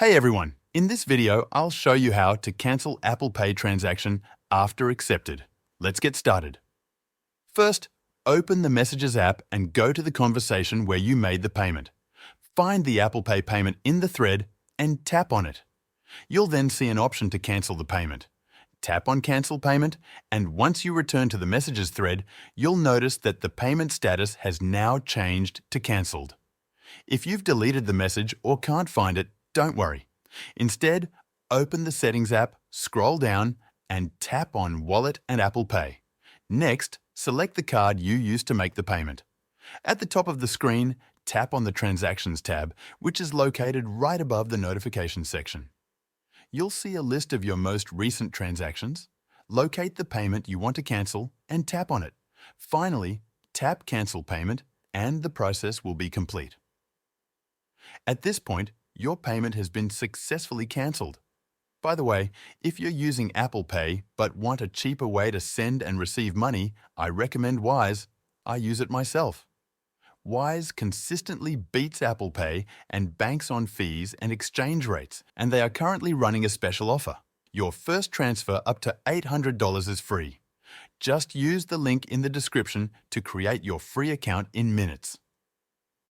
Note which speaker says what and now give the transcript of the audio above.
Speaker 1: Hey everyone, in this video I'll show you how to cancel Apple Pay transaction after accepted. Let's get started. First, open the Messages app and go to the conversation where you made the payment. Find the Apple Pay payment in the thread and tap on it. You'll then see an option to cancel the payment. Tap on Cancel Payment, and once you return to the Messages thread, you'll notice that the payment status has now changed to cancelled. If you've deleted the message or can't find it, don't worry. Instead, open the Settings app, scroll down, and tap on Wallet and Apple Pay. Next, select the card you used to make the payment. At the top of the screen, tap on the Transactions tab, which is located right above the Notifications section. You'll see a list of your most recent transactions. Locate the payment you want to cancel and tap on it. Finally, tap Cancel Payment, and the process will be complete. At this point, your payment has been successfully cancelled. By the way, if you're using Apple Pay but want a cheaper way to send and receive money, I recommend Wise. I use it myself. Wise consistently beats Apple Pay and banks on fees and exchange rates, and they are currently running a special offer. Your first transfer up to $800 is free. Just use the link in the description to create your free account in minutes.